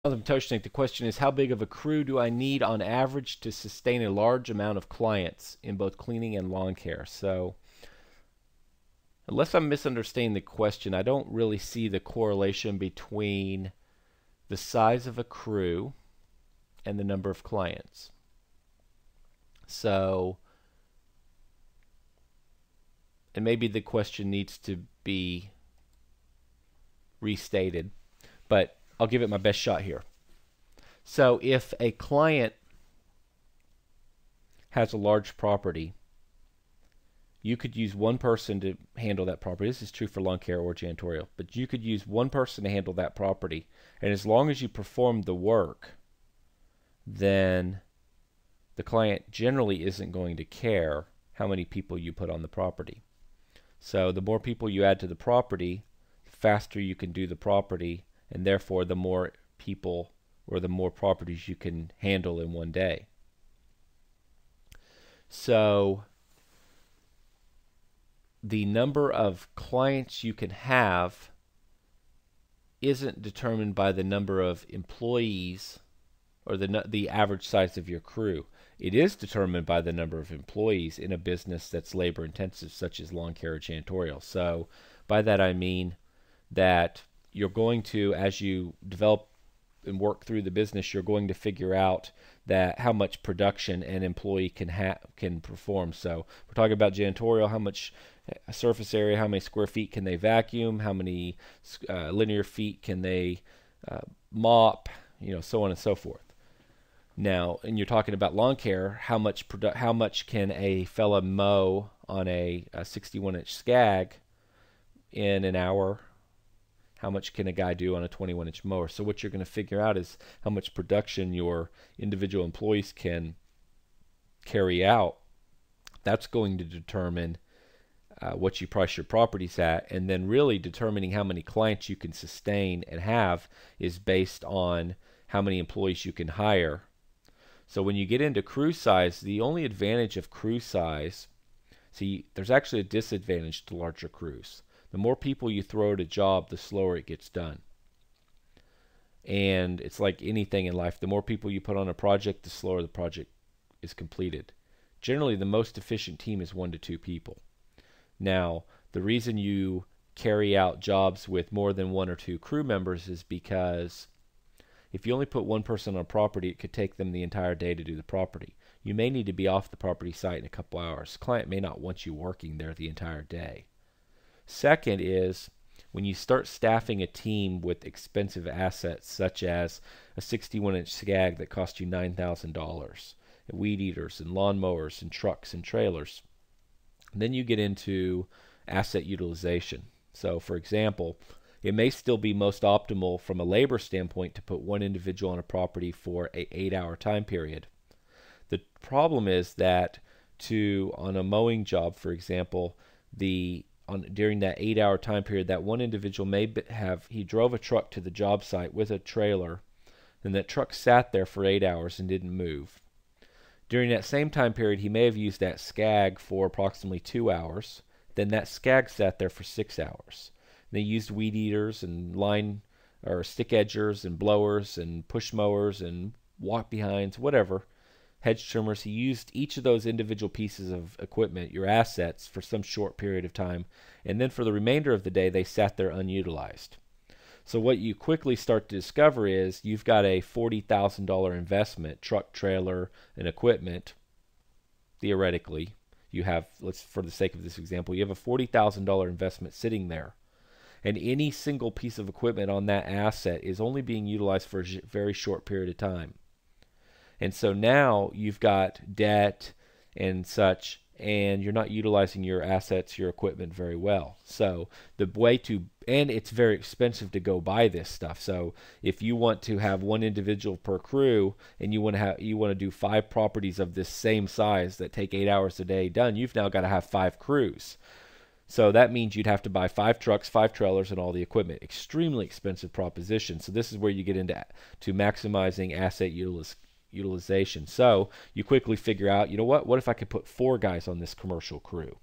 Toshnik, the question is, how big of a crew do I need on average to sustain a large amount of clients in both cleaning and lawn care? So, unless I'm misunderstanding the question, I don't really see the correlation between the size of a crew and the number of clients. So, and maybe the question needs to be restated, but I'll give it my best shot here. So if a client has a large property, you could use one person to handle that property. This is true for lawn care or janitorial, but you could use one person to handle that property. And as long as you perform the work, then the client generally isn't going to care how many people you put on the property. So the more people you add to the property, the faster you can do the property, and therefore the more people or the more properties you can handle in one day. So the number of clients you can have isn't determined by the number of employees or the average size of your crew. It is determined by the number of employees in a business that's labor intensive, such as lawn care or janitorial. So by that I mean that you're going to, as you develop and work through the business, you're going to figure out that how much production an employee can perform. So we're talking about janitorial, how much surface area, how many square feet can they vacuum, how many linear feet can they mop, so on and so forth. Now, and you're talking about lawn care, how much can a fella mow on a 61-inch Scag in an hour? How much can a guy do on a 21-inch mower? So what you're going to figure out is how much production your individual employees can carry out. That's going to determine what you price your properties at, and then really determining how many clients you can sustain and have is based on how many employees you can hire. So when you get into crew size, the only advantage of crew size, there's actually a disadvantage to larger crews. The more people you throw at a job, the slower it gets done. And it's like anything in life. The more people you put on a project, the slower the project is completed. Generally, the most efficient team is 1 to 2 people. Now, the reason you carry out jobs with more than 1 or 2 crew members is because if you only put one person on a property, it could take them the entire day to do the property. You may need to be off the property site in a couple hours. The client may not want you working there the entire day. Second is when you start staffing a team with expensive assets such as a 61-inch Scag that costs you $9,000, weed eaters and lawnmowers and trucks and trailers, then you get into asset utilization. So for example, it may still be most optimal from a labor standpoint to put one individual on a property for an 8-hour time period. The problem is that on a mowing job, for example, during that 8-hour time period, that one individual he drove a truck to the job site with a trailer, and that truck sat there for 8 hours and didn't move. During that same time period, he may have used that Scag for approximately 2 hours. Then that Scag sat there for 6 hours. They used weed eaters and stick edgers and blowers and push mowers and walk behinds, whatever, hedge trimmers. He used each of those individual pieces of equipment, your assets, for some short period of time, and then for the remainder of the day they sat there unutilized. So what you quickly start to discover is you've got a $40,000 investment, truck, trailer, and equipment. Theoretically, you have, for the sake of this example, you have a $40,000 investment sitting there. And any single piece of equipment on that asset is only being utilized for a very short period of time. And so now you've got debt and such, and you're not utilizing your assets, your equipment very well. So and it's very expensive to go buy this stuff. So if you want to have one individual per crew and you want to do 5 properties of this same size that take 8 hours a day done, you've now got to have 5 crews. So that means you'd have to buy 5 trucks, 5 trailers, and all the equipment. Extremely expensive proposition. So this is where you get into maximizing asset utilization. So you quickly figure out, what if I could put 4 guys on this commercial crew?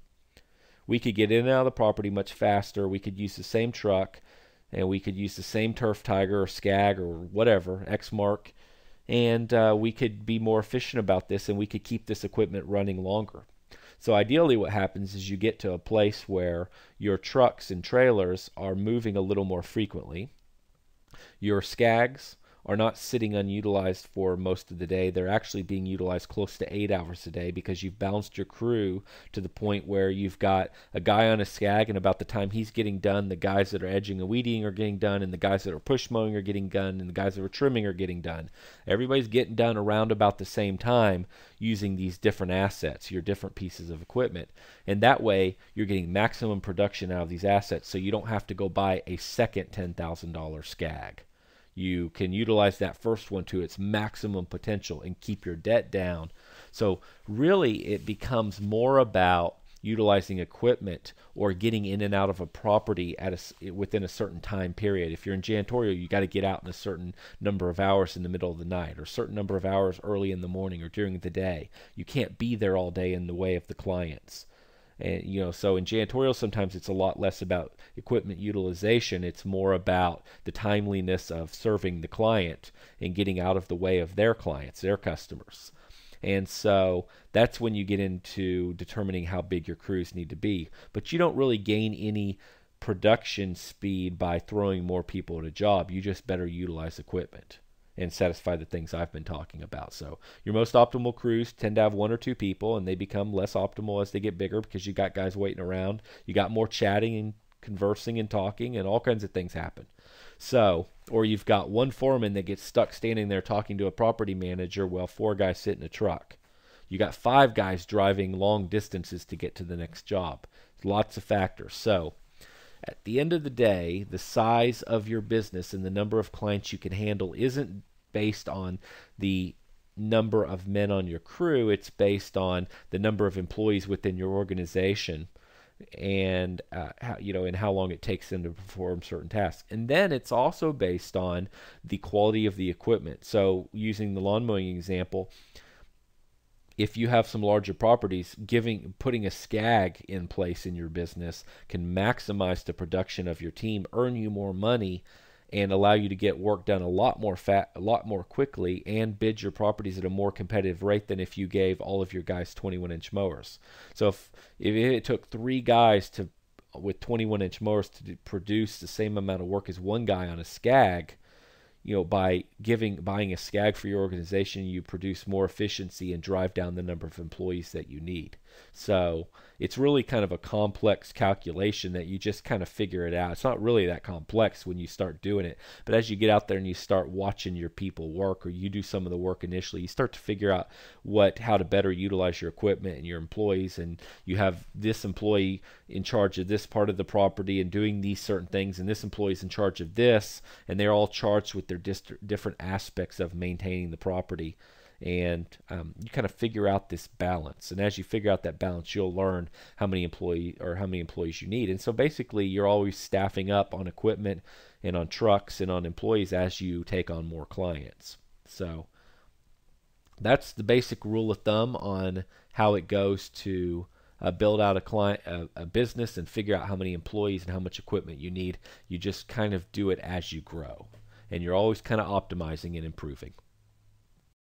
We could get in and out of the property much faster. We could use the same truck. and we could use the same Turf Tiger or Skag or whatever, Exmark, and we could be more efficient about this, and we could keep this equipment running longer. So ideally what happens is you get to a place where your trucks and trailers are moving a little more frequently. Your Skags are not sitting unutilized for most of the day. They're actually being utilized close to 8 hours a day because you've balanced your crew to the point where you've got a guy on a Skag, and about the time he's getting done, the guys that are edging and weeding are getting done, and the guys that are push mowing are getting done, and the guys that are trimming are getting done. Everybody's getting done around about the same time using these different assets, your different pieces of equipment. And that way, you're getting maximum production out of these assets, so you don't have to go buy a second $10,000 Skag. You can utilize that first one to its maximum potential and keep your debt down. So really it becomes more about utilizing equipment or getting in and out of a property within a certain time period. If you're in janitorial, you got to get out in a certain number of hours in the middle of the night, or a certain number of hours early in the morning or during the day. You can't be there all day in the way of the clients. And so in janitorial, sometimes it's a lot less about equipment utilization. It's more about the timeliness of serving the client and getting out of the way of their clients, their customers. And so that's when you get into determining how big your crews need to be. But you don't really gain any production speed by throwing more people at a job. You just better utilize equipment and satisfy the things I've been talking about. So your most optimal crews tend to have 1 or 2 people, and they become less optimal as they get bigger because you got guys waiting around. You got more chatting and conversing and talking, and all kinds of things happen. So, or you've got one foreman that gets stuck standing there talking to a property manager while 4 guys sit in a truck. You got 5 guys driving long distances to get to the next job. Lots of factors. So at the end of the day, the size of your business and the number of clients you can handle isn't based on the number of men on your crew. It's based on the number of employees within your organization, and how long it takes them to perform certain tasks. And then it's also based on the quality of the equipment. So using the lawn mowing example, if you have some larger properties, putting a Skag in place in your business can maximize the production of your team, earn you more money, and allow you to get work done a lot more quickly, and bid your properties at a more competitive rate than if you gave all of your guys 21-inch mowers. So if it took 3 guys with 21-inch mowers to produce the same amount of work as one guy on a Skag, by buying a Skag for your organization, you produce more efficiency and drive down the number of employees that you need. So it's really kind of a complex calculation that you just kind of figure it out. It's not really that complex when you start doing it, but as you get out there and you start watching your people work, or you do some of the work initially, you start to figure out how to better utilize your equipment and your employees. And you have this employee in charge of this part of the property and doing these certain things, and this employee is in charge of this, and they're all charged with their different aspects of maintaining the property. And you kind of figure out this balance, and as you figure out that balance, you'll learn how many employees you need. And so basically you're always staffing up on equipment and on trucks and on employees as you take on more clients. So that's the basic rule of thumb on how it goes to build out a business and figure out how many employees and how much equipment you need. You just kind of do it as you grow, and you're always kind of optimizing and improving.